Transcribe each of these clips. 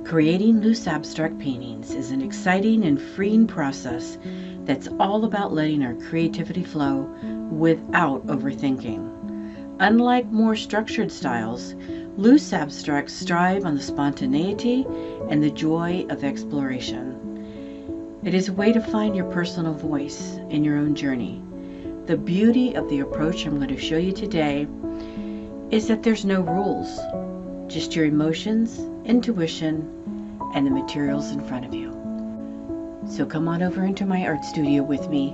Creating loose abstract paintings is an exciting and freeing process that's all about letting our creativity flow without overthinking. Unlike more structured styles, loose abstracts strive on the spontaneity and the joy of exploration. It is a way to find your personal voice in your own journey. The beauty of the approach I'm going to show you today is that there's no rules, just your emotions, intuition, and the materials in front of you. So come on over into my art studio with me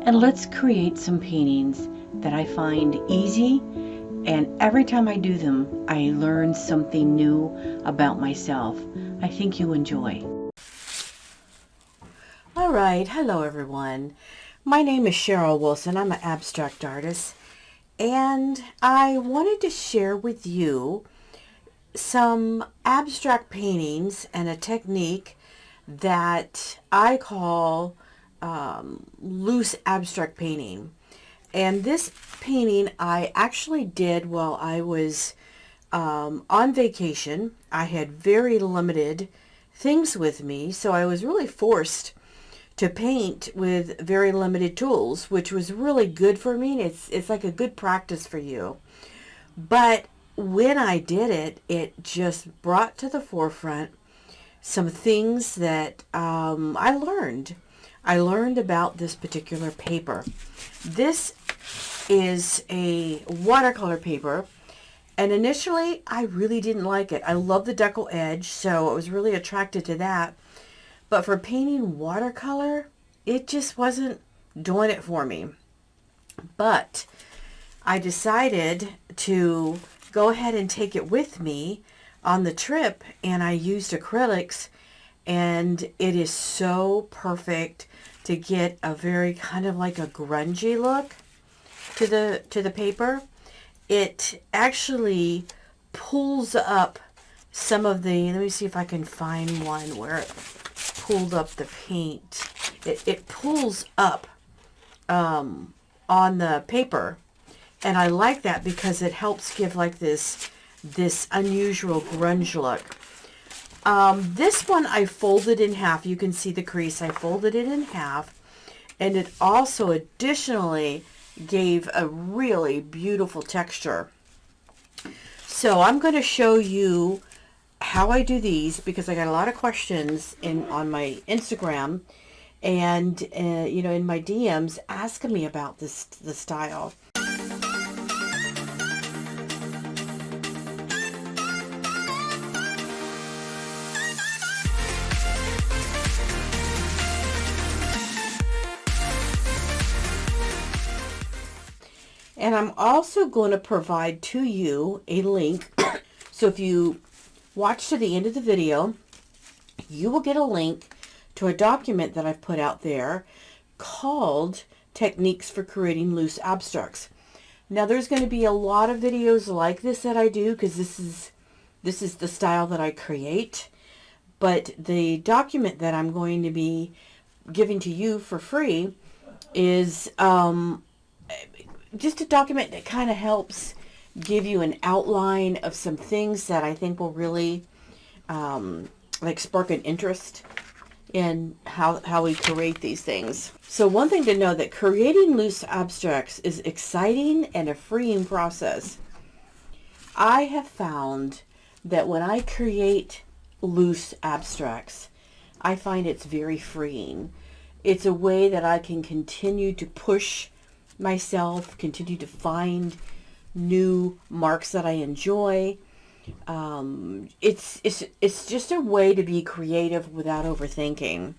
and let's create some paintings that I find easy, and every time I do them, I learn something new about myself. I think you'll enjoy. All right, hello everyone. My name is Cheryl Wilson. I'm an abstract artist, and I wanted to share with you some abstract paintings and a technique that I call loose abstract painting. And this painting I actually did while I was on vacation. I had very limited things with me, so I was really forced to paint with very limited tools, which was really good for me. It's like a good practice for you. But when I did it, it just brought to the forefront some things that I learned. I learned about this particular paper. This is a watercolor paper, and initially I really didn't like it. I love the Deckle edge, so I was really attracted to that. But for painting watercolor, it just wasn't doing it for me. But I decided to go ahead and take it with me on the trip, and I used acrylics, and it is so perfect to get a very kind of like a grungy look to the paper. It actually pulls up some of the, let me see if I can find one where it pulled up the paint. It pulls up on the paper, and I like that because it helps give like this unusual grunge look. This one I folded in half. You can see the crease. I folded it in half, and it also additionally gave a really beautiful texture. So I'm going to show you how I do these because I got a lot of questions on my Instagram and in my DMs asking me about the style. And I'm also going to provide to you a link. So if you watch to the end of the video, you will get a link to a document that I've put out there called Techniques for Creating Loose Abstracts. Now there's going to be a lot of videos like this that I do because this is the style that I create. But the document that I'm going to be giving to you for free is just a document that kind of helps give you an outline of some things that I think will really like spark an interest in how we create these things. So one thing to know, that creating loose abstracts is exciting and a freeing process. I have found that when I create loose abstracts, I find it's very freeing. It's a way that I can continue to push myself, continue to find new marks that I enjoy. It's just a way to be creative without overthinking.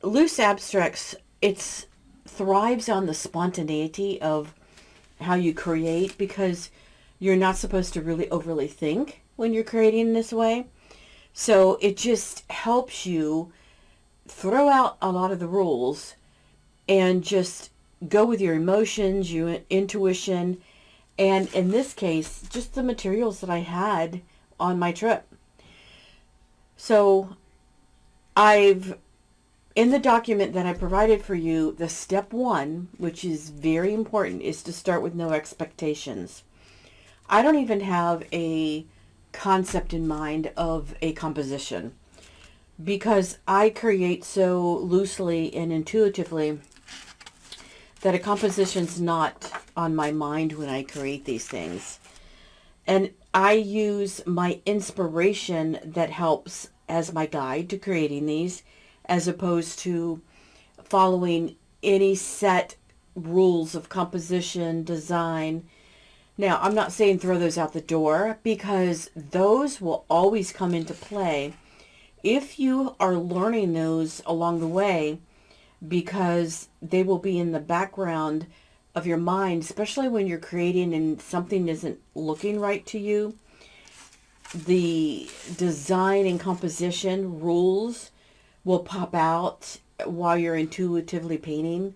Loose abstracts, it thrives on the spontaneity of how you create because you're not supposed to really overly think when you're creating this way. So it just helps you throw out a lot of the rules and just go with your emotions, your intuition, and in this case, just the materials that I had on my trip. So in the document that I provided for you, the step 1, which is very important, is to start with no expectations. I don't even have a concept in mind of a composition, because I create so loosely and intuitively that a composition's not on my mind when I create these things. And I use my inspiration that helps as my guide to creating these, as opposed to following any set rules of composition, design. Now, I'm not saying throw those out the door, because those will always come into play if you are learning those along the way, because they will be in the background of your mind, especially when you're creating and something isn't looking right to you. The design and composition rules will pop out while you're intuitively painting,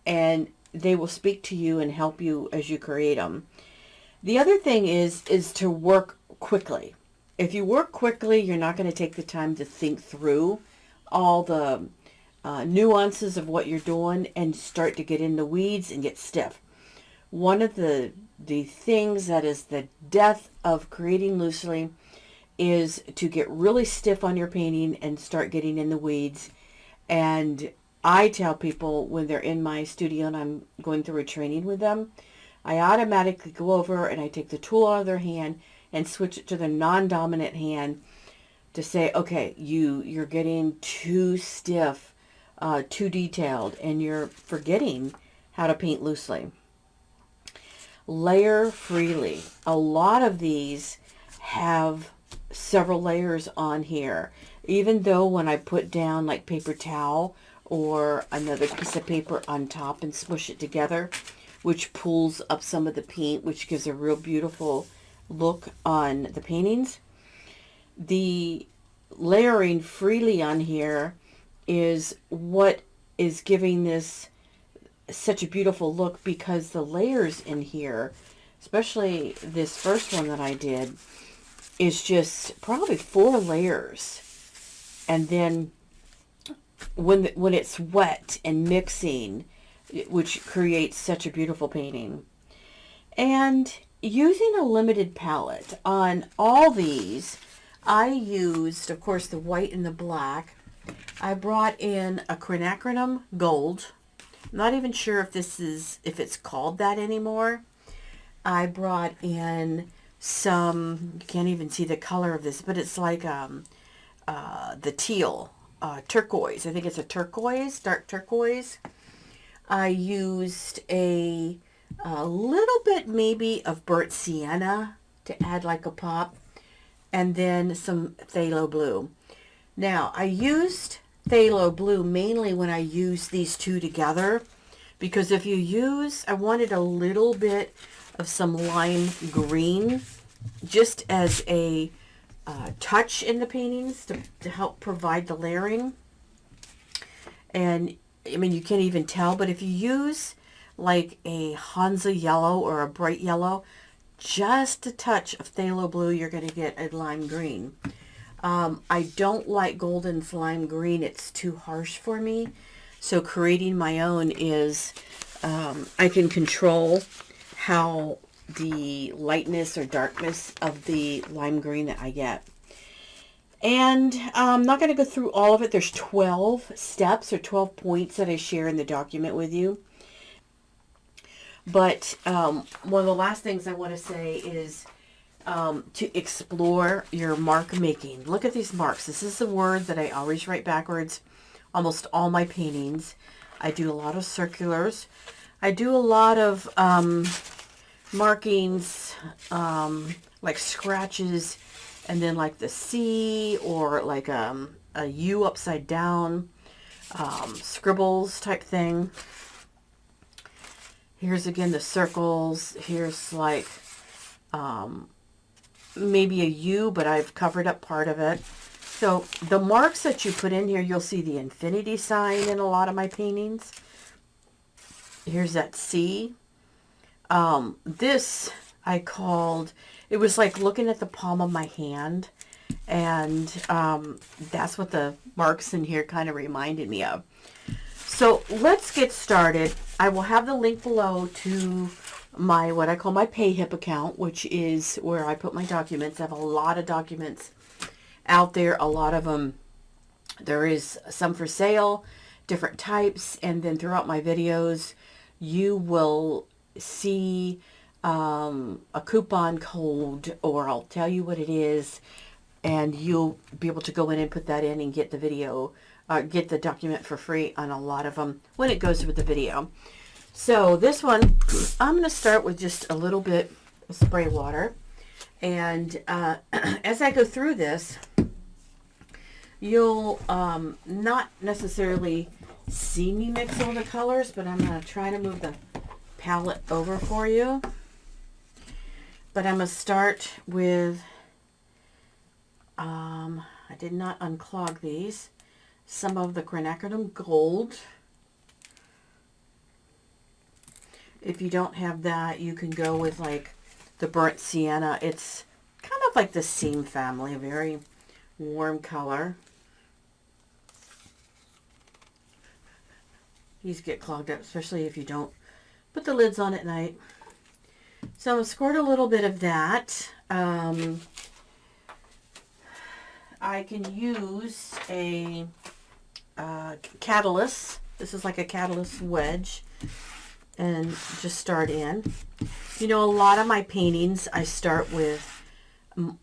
and they will speak to you and help you as you create them. The other thing is to work quickly. If you work quickly, you're not going to take the time to think through all the nuances of what you're doing and start to get in the weeds and get stiff. One of the things that is the death of creating loosely is to get really stiff on your painting and start getting in the weeds. And I tell people when they're in my studio and I'm going through a training with them, I automatically go over and I take the tool out of their hand and switch it to the non-dominant hand to say, okay, you're getting too stiff, too detailed, and you're forgetting how to paint loosely. Layer freely. A lot of these have several layers on here, even though when I put down like paper towel or another piece of paper on top and smush it together, which pulls up some of the paint, which gives a real beautiful look on the paintings. The layering freely on here is what is giving this such a beautiful look, because the layers in here, especially this first one that I did, is just probably 4 layers. And then when it's wet and mixing, which creates such a beautiful painting. And using a limited palette on all these, I used, of course, the white and the black. I brought in a quinacridone gold. I'm not even sure if it's called that anymore. I brought in some, you can't even see the color of this, but it's like the teal, turquoise. I think it's a turquoise, dark turquoise. I used a little bit maybe of burnt sienna to add like a pop, and then some phthalo blue. Now, I used phthalo blue mainly when I used these two together, because if you use, I wanted a little bit of some lime green just as a touch in the paintings to help provide the layering. And I mean, you can't even tell, but if you use like a Hansa yellow or a bright yellow, just a touch of phthalo blue, you're going to get a lime green. I don't like golden lime green. It's too harsh for me. So creating my own is, I can control how the lightness or darkness of the lime green that I get. And I'm not going to go through all of it. There's 12 steps or 12 points that I share in the document with you. But one of the last things I want to say is to explore your mark making. Look at these marks. This is the word that I always write backwards. Almost all my paintings. I do a lot of circulars. I do a lot of markings, like scratches, and then like the C, or like a U upside down, scribbles type thing. Here's again the circles. Here's like maybe a U, but I've covered up part of it. So the marks that you put in here, you'll see the infinity sign in a lot of my paintings. Here's that C. This I called, it was like looking at the palm of my hand. And that's what the marks in here kind of reminded me of. So let's get started. I will have the link below to my, what I call my PayHip account, which is where I put my documents. I have a lot of documents out there. A lot of them, there is some for sale, different types, and then throughout my videos, you will see a coupon code, or I'll tell you what it is, and you'll be able to go in and put that in and get the video, get the document for free on a lot of them when it goes with the video. So this one, I'm going to start with just a little bit of spray water. And as I go through this, you'll not necessarily see me mix all the colors, but I'm going to try to move the palette over for you. But I'm going to start with, I did not unclog these, some of the quinacridone gold. If you don't have that, you can go with like the burnt sienna. It's kind of like the seam family, a very warm color. These get clogged up, especially if you don't put the lids on at night. So I'm going to squirt a little bit of that. I can use a catalyst. This is like a catalyst wedge. And just start in. You know, a lot of my paintings, I start with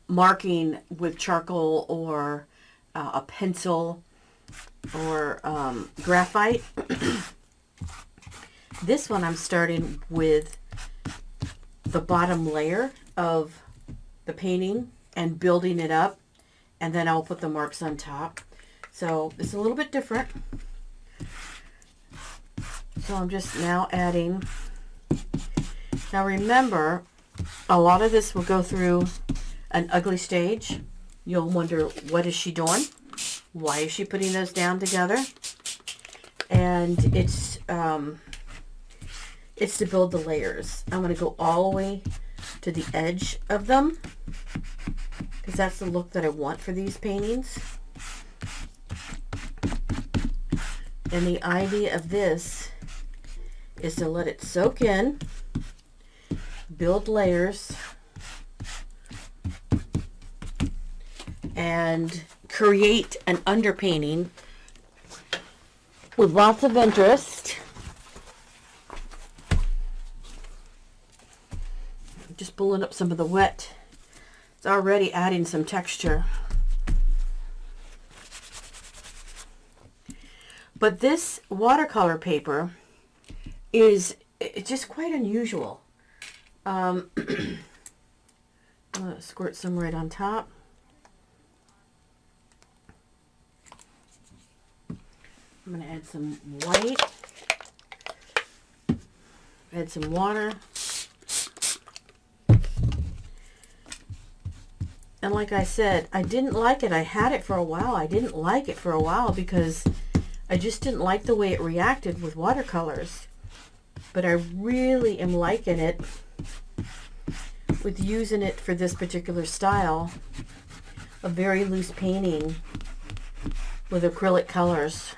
marking with charcoal or a pencil or graphite. This one I'm starting with the bottom layer of the painting and building it up, and then I'll put the marks on top. So it's a little bit different. So I'm just now adding. Now remember, a lot of this will go through an ugly stage. You'll wonder, what is she doing? Why is she putting those down together? And it's to build the layers. I'm going to go all the way to the edge of them, because that's the look that I want for these paintings. And the idea of this is to let it soak in, build layers, and create an underpainting with lots of interest. Just pulling up some of the wet. It's already adding some texture. But this watercolor paper is just quite unusual. I'm going to squirt some right on top. I'm going to add some white. Add some water. And like I said, I didn't like it. I had it for a while. I didn't like it for a while because I just didn't like the way it reacted with watercolors. But I really am liking it with using it for this particular style of very loose painting with acrylic colors.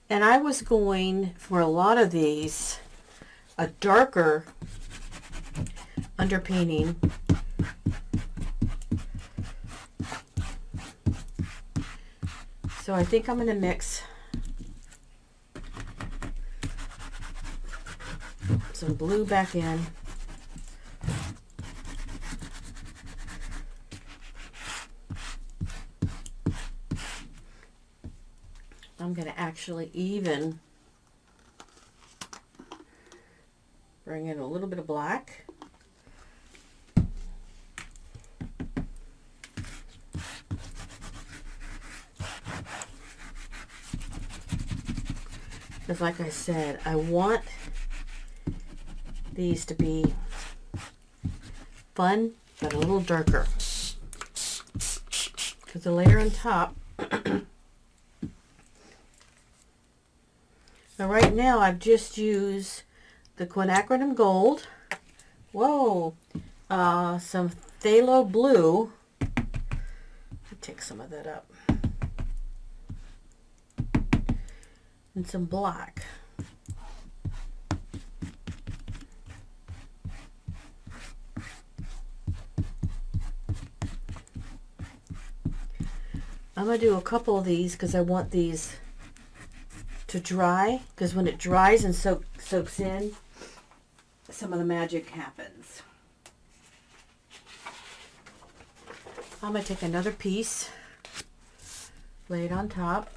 And I was going for a lot of these a darker underpainting. So I think I'm going to mix some blue back in. I'm going to actually even bring in a little bit of black. Because like I said, I want these to be fun, but a little darker. Because the layer on top, now right now I've just used the quinacridone gold, some phthalo blue. I'll take some of that up. and some black. I'm going to do a couple of these because I want these to dry, because when it dries and soaks in, some of the magic happens. I'm going to take another piece, lay it on top.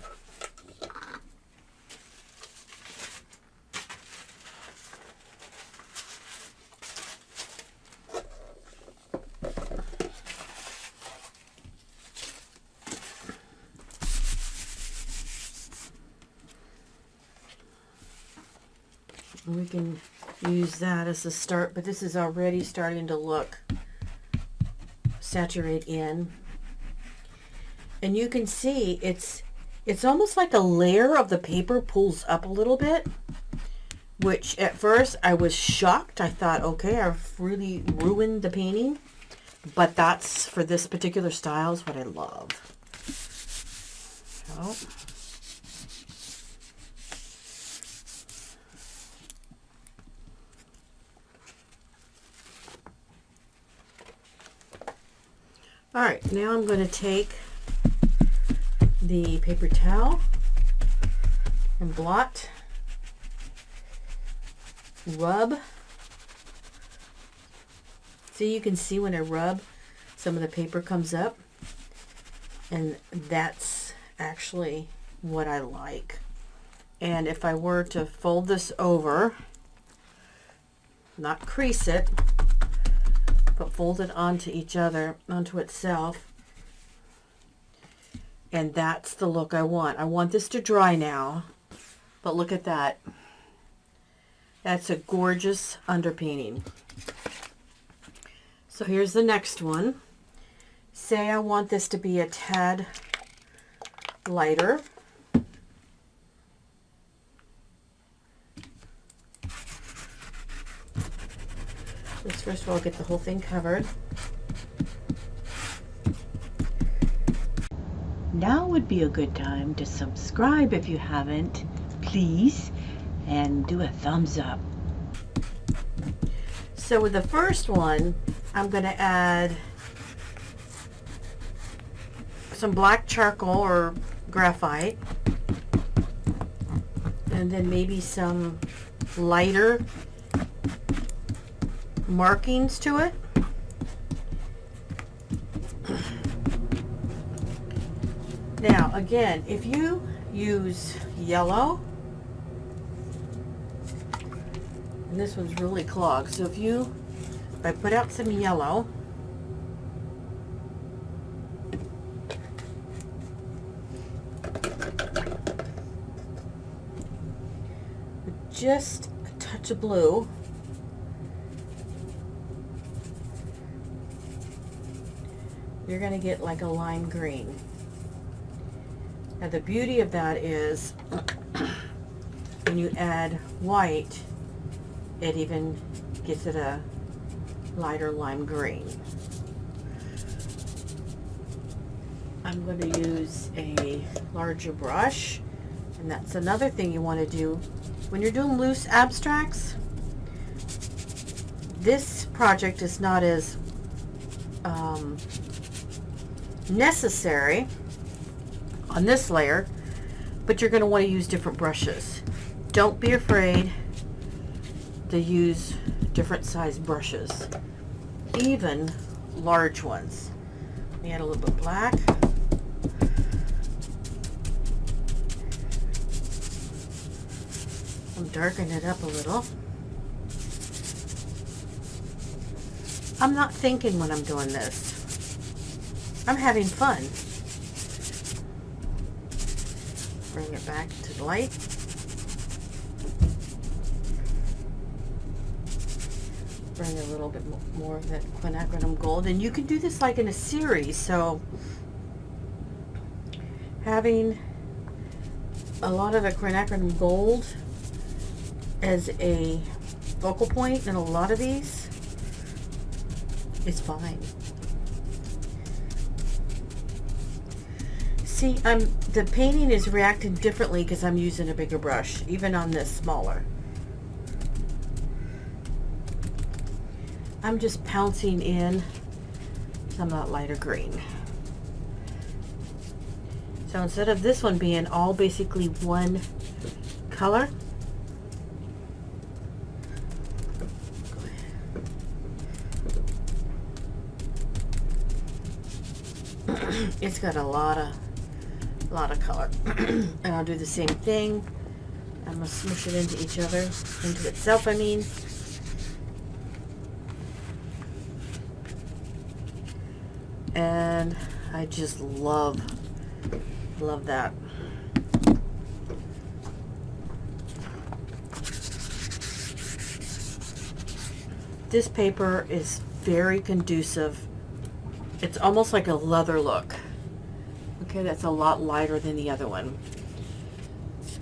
We can use that as a start, but this is already starting to look saturate in. And you can see it's almost like a layer of the paper pulls up a little bit, which at first I was shocked. I thought, okay, I've really ruined the painting, but that's, for this particular style, is what I love. So, all right, now I'm going to take the paper towel and blot, rub. So you can see when I rub, some of the paper comes up, and that's actually what I like. And if I were to fold this over, not crease it, but fold it onto onto itself, and that's the look I want. I want this to dry now, but look at that. That's a gorgeous underpainting. So here's the next one. Say I want this to be a tad lighter. Let's first of all get the whole thing covered. Now would be a good time to subscribe if you haven't, please, and do a thumbs up. So with the first one, I'm going to add some black charcoal or graphite, and then maybe some lighter markings to it. Now again, if you use yellow, and this one's really clogged, so if I put out some yellow, with just a touch of blue, you're going to get like a lime green. Now the beauty of that is when you add white, it even gets it a lighter lime green. I'm going to use a larger brush, and that's another thing you want to do when you're doing loose abstracts. This project is not as necessary on this layer, but you're going to want to use different brushes. Don't be afraid to use different size brushes, even large ones. Let me add a little bit of black. I'm darkening it up a little. I'm not thinking when I'm doing this. I'm having fun. Bring it back to the light. Bring a little bit more of that quinacridone gold. And you can do this like in a series. So having a lot of the quinacridone gold as a focal point in a lot of these is fine. See, the painting is reacting differently because I'm using a bigger brush, even on this smaller. I'm just pouncing in some of that lighter green. So instead of this one being all basically one color, it's got a lot of color. And I'll do the same thing. I'm gonna smush it into each other, into itself, I mean. And I just love that. This paper is very conducive. It's almost like a leather look. Okay, that's a lot lighter than the other one.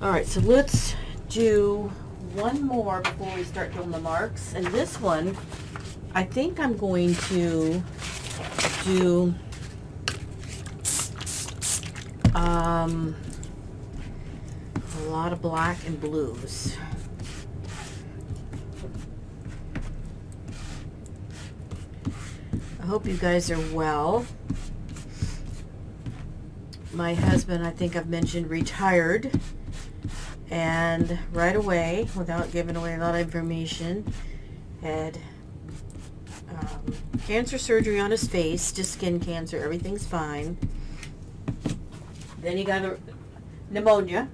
All right, so let's do one more before we start doing the marks. And this one, I think I'm going to do a lot of black and blues. I hope you guys are well. My husband, I think I've mentioned, retired, and right away, without giving away a lot of information, had cancer surgery on his face, just skin cancer, everything's fine. Then he got a pneumonia,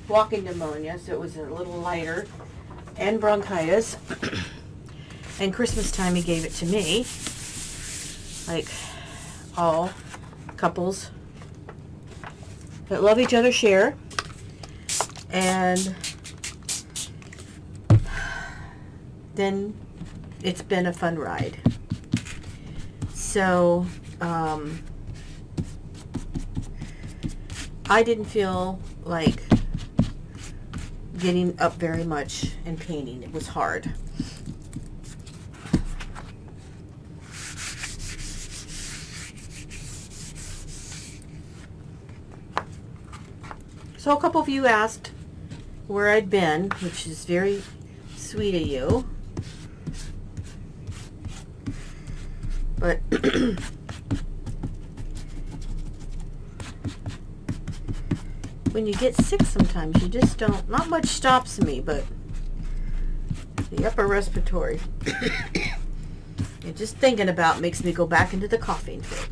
walking pneumonia, so it was a little lighter, and bronchitis. And Christmas time he gave it to me, like all couples that love each other share. And then it's been a fun ride. So I didn't feel like getting up very much and painting. It was hard. So a couple of you asked where I'd been, which is very sweet of you. But when you get sick sometimes, you just don't, not much stops me, but the upper respiratory, and just thinking about makes me go back into the coughing fit.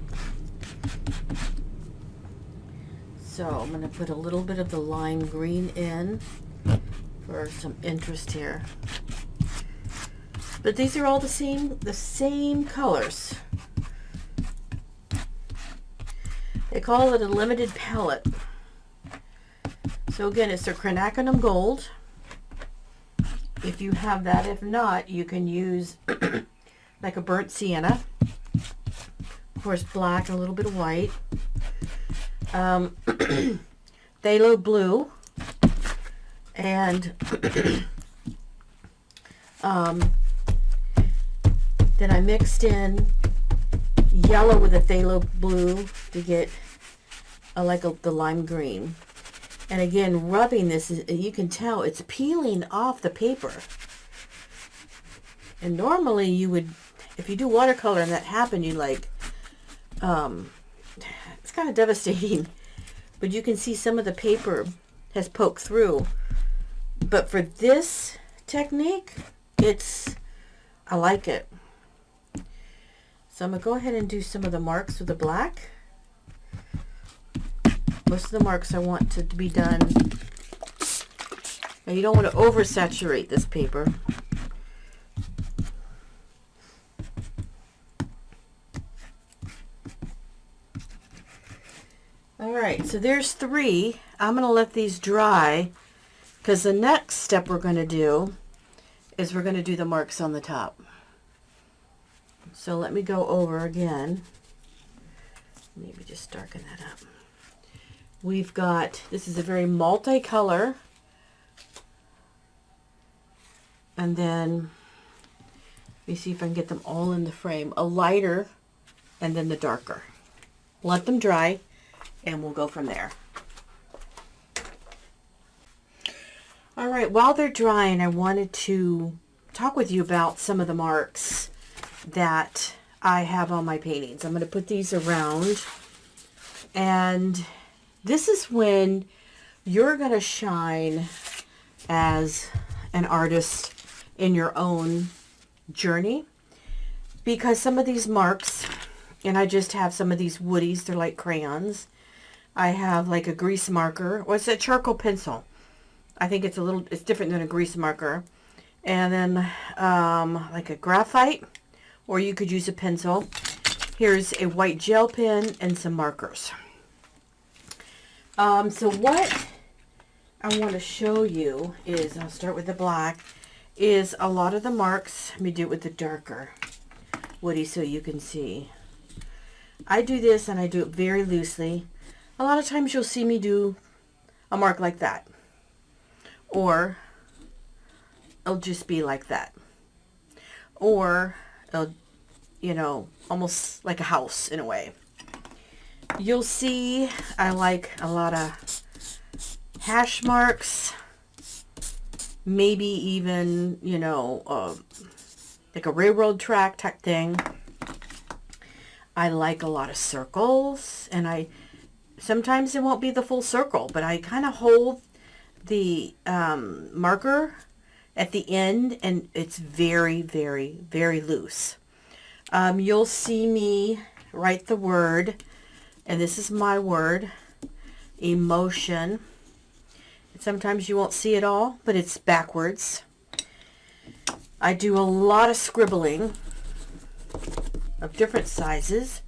So I'm going to put a little bit of the lime green in for some interest here. But these are all the same colors. They call it a limited palette. So again, it's their quinacridone gold. If you have that, if not, you can use like a burnt sienna. Of course, black and a little bit of white. Phthalo blue, and then I mixed in yellow with a phthalo blue to get the lime green. And again, rubbing this, you can tell it's peeling off the paper. And normally you would, if you do watercolor and that happened, you like, it's kind of devastating. But you can see some of the paper has poked through. But for this technique, I like it. So I'm going to go ahead and do some of the marks with the black. Most of the marks I want to be done. Now you don't want to oversaturate this paper. Alright, so there's 3. I'm going to let these dry because the next step we're going to do is we're going to do the marks on the top. So let me go over again. Maybe just darken that up. We've got, this is a very multicolor, and then let me see if I can get them all in the frame. A lighter and then the darker. Let them dry. and we'll go from there. All right, while they're drying, I wanted to talk with you about some of the marks that I have on my paintings. I'm going to put these around, and this is when you're going to shine as an artist in your own journey, because some of these marks, and I just have some of these woodies, they're like crayons. I have like a grease marker, or it's a charcoal pencil. I think it's different than a grease marker. And then like a graphite, or you could use a pencil. Here's a white gel pen and some markers. So what I want to show you is, I'll start with the black, is a lot of the marks. Let me do it with the darker woody so you can see. I do this and I do it very loosely. A lot of times you'll see me do a mark like that, or it'll just be like that, or it'll, you know, almost like a house in a way. You'll see I like a lot of hash marks, maybe even, you know, like a railroad track type thing. I like a lot of circles, and sometimes it won't be the full circle, but I kind of hold the marker at the end, and it's very, very, very loose. You'll see me write the word, and this is my word, emotion. Sometimes you won't see it all, but it's backwards. I do a lot of scribbling of different sizes.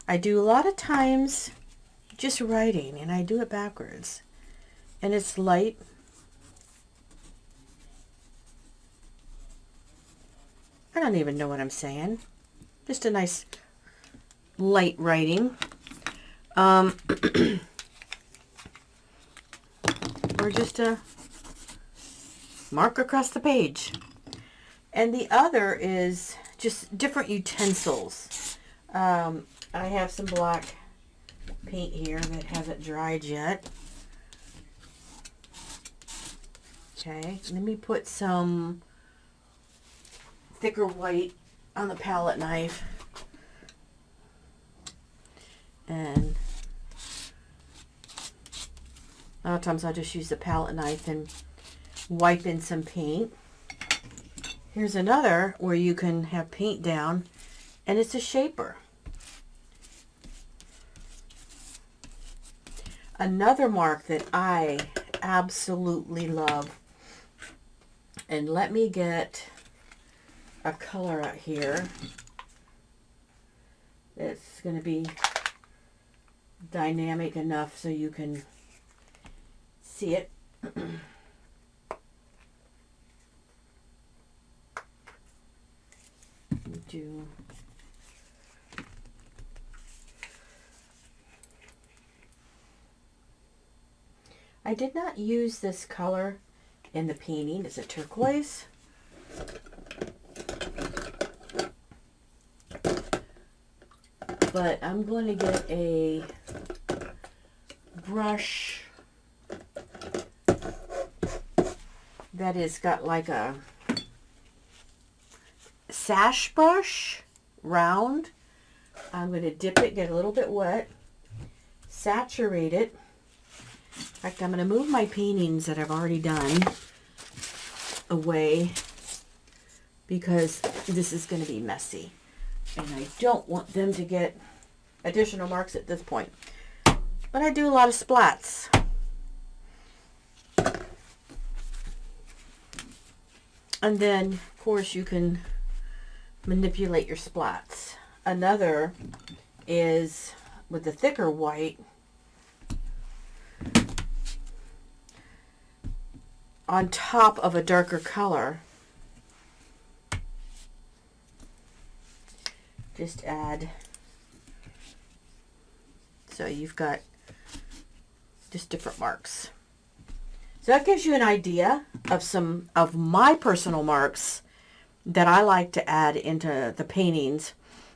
I do a lot of times just writing, and I do it backwards. And it's light. I don't even know what I'm saying. Just a nice light writing. Or just a mark across the page. And the other is just different utensils. I have some black paint here that hasn't dried yet. Okay, let me put some thicker white on the palette knife. And a lot of times I'll just use the palette knife and wipe in some paint. Here's another where you can have paint down, and it's a shaper. Another mark that I absolutely love, and let me get a color out here that's going to be dynamic enough so you can see it. I did not use this color in the painting. It's a turquoise. But I'm going to get a brush that has got like a sash brush, round. I'm going to dip it, get a little bit wet, saturate it. In fact, I'm going to move my paintings that I've already done away because this is going to be messy. And I don't want them to get additional marks at this point. But I do a lot of splats. And then, of course, you can manipulate your splats. Another is with the thicker white on top of a darker color. Just add, so you've got just different marks. So that gives you an idea of some of my personal marks that I like to add into the paintings.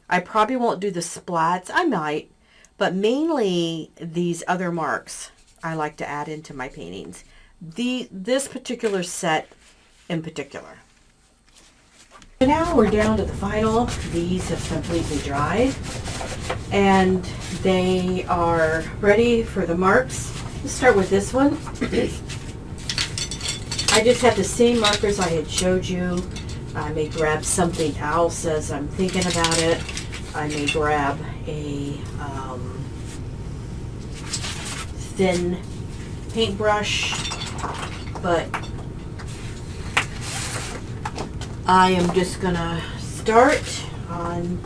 I probably won't do the splats. I might, but mainly these other marks I like to add into my paintings. This particular set in particular. So now we're down to the final. These have completely dried and they are ready for the marks. Let's start with this one. I just have the same markers I had showed you. I may grab something else as I'm thinking about it. I may grab a thin paintbrush, but I am just gonna start on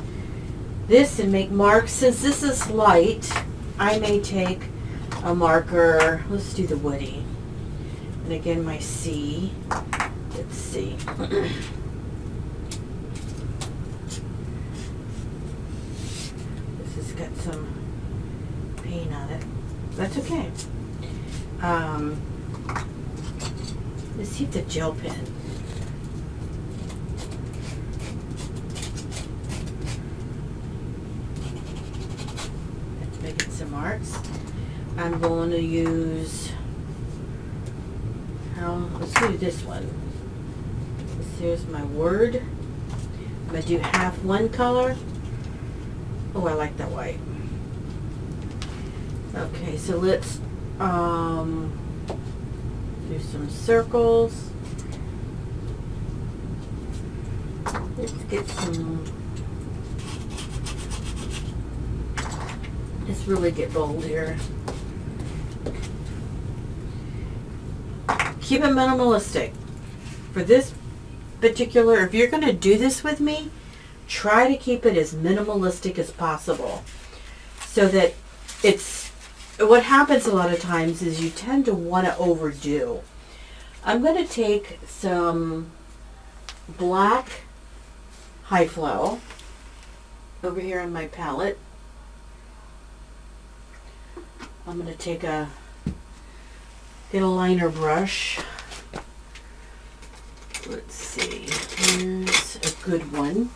this and make marks. Since this is light, I may take a marker. Let's do the woody. And again, my C. Let's see. This has got some paint on it. That's okay. Let's see the gel pen. Let's make it some marks. I'm going to use, let's do this one. Here's my word. I'm going to do half one color. Oh, I like that white. Okay, so let's do some circles. Let's get some, let's really get bold here. Keep it minimalistic. For this particular, if you're going to do this with me, try to keep it as minimalistic as possible so that it's, what happens a lot of times is you tend to want to overdo. I'm going to take some black high flow over here on my palette. I'm going to take get a liner brush. Let's see, here's a good one.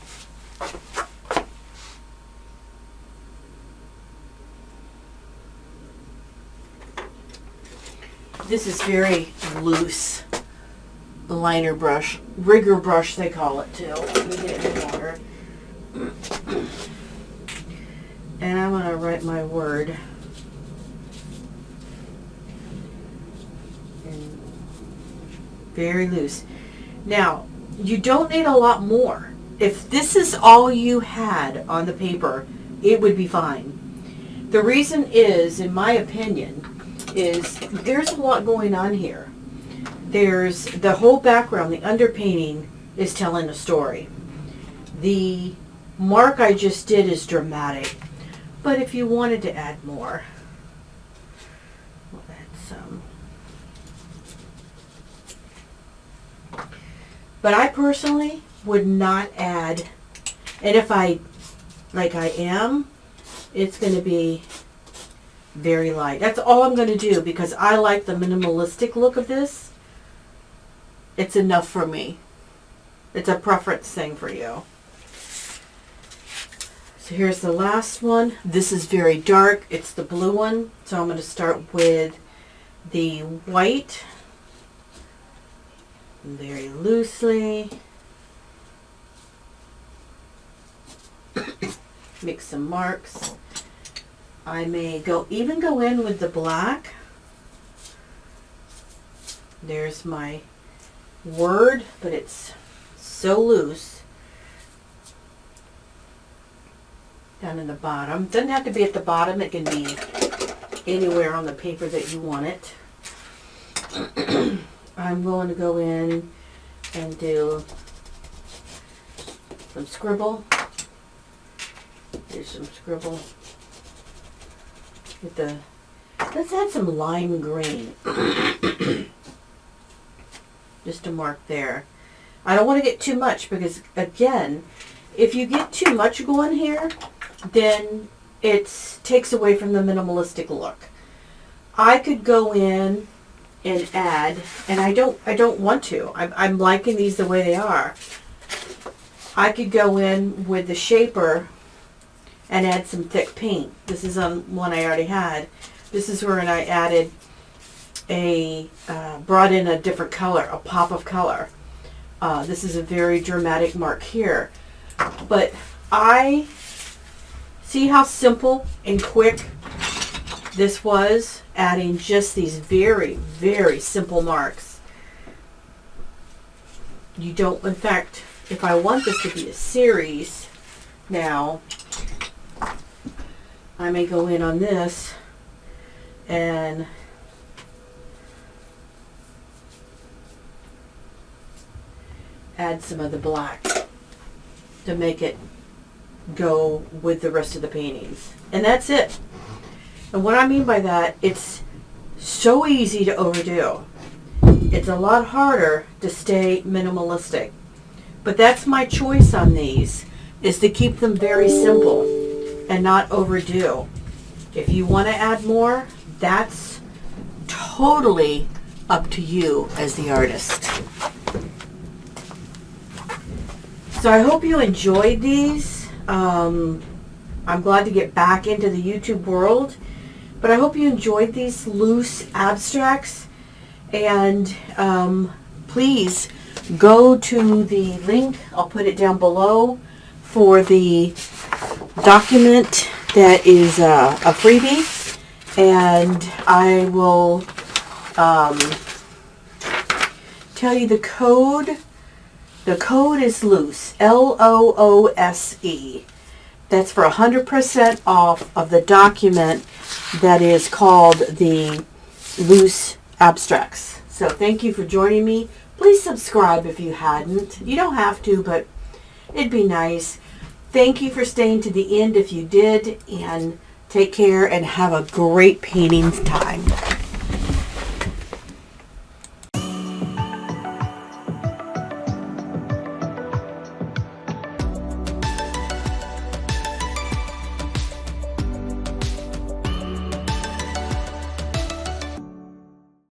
This is very loose liner brush, rigger brush they call it too. Let me get it in water. And I'm going to write my word. And very loose. Now, you don't need a lot more. If this is all you had on the paper, it would be fine. The reason is, in my opinion, is there's a lot going on here. There's the whole background, the underpainting is telling a story. The mark I just did is dramatic, but if you wanted to add more, we'll add some. But I personally would not add, and if I, like I am, it's going to be very light. That's all I'm going to do because I like the minimalistic look of this. It's enough for me. It's a preference thing for you. So here's the last one. This is very dark. It's the blue one. So I'm going to start with the white. Very loosely. Make some marks. I may even go in with the black. There's my word, but it's so loose. Down in the bottom. Doesn't have to be at the bottom. It can be anywhere on the paper that you want it. I'm going to go in and do some scribble. There's some scribble. With the, let's add some lime green. Just a mark there. I don't want to get too much because, again, if you get too much going here, then it takes away from the minimalistic look. I could go in and add, and I don't want to. I'm liking these the way they are. I could go in with the shaper and add some thick paint. This is on one I already had. This is where I added brought in a different color, a pop of color. This is a very dramatic mark here. But I see how simple and quick this was, adding just these very, very simple marks. You don't, in fact, if I want this to be a series now, I may go in on this and add some of the black to make it go with the rest of the paintings. And that's it. And what I mean by that, it's so easy to overdo. It's a lot harder to stay minimalistic. But that's my choice on these, is to keep them very simple and not overdo. If you want to add more, that's totally up to you as the artist. So I hope you enjoyed these. I'm glad to get back into the YouTube world, but I hope you enjoyed these loose abstracts. And please go to the link, I'll put it down below, for the document that is a freebie, and I will tell you the code. The code is LOOSE, LOOSE. That's for 100% off of the document that is called the Loose Abstracts. So thank you for joining me. Please subscribe if you hadn't. You don't have to, but it'd be nice. Thank you for staying to the end if you did, and take care and have a great painting time.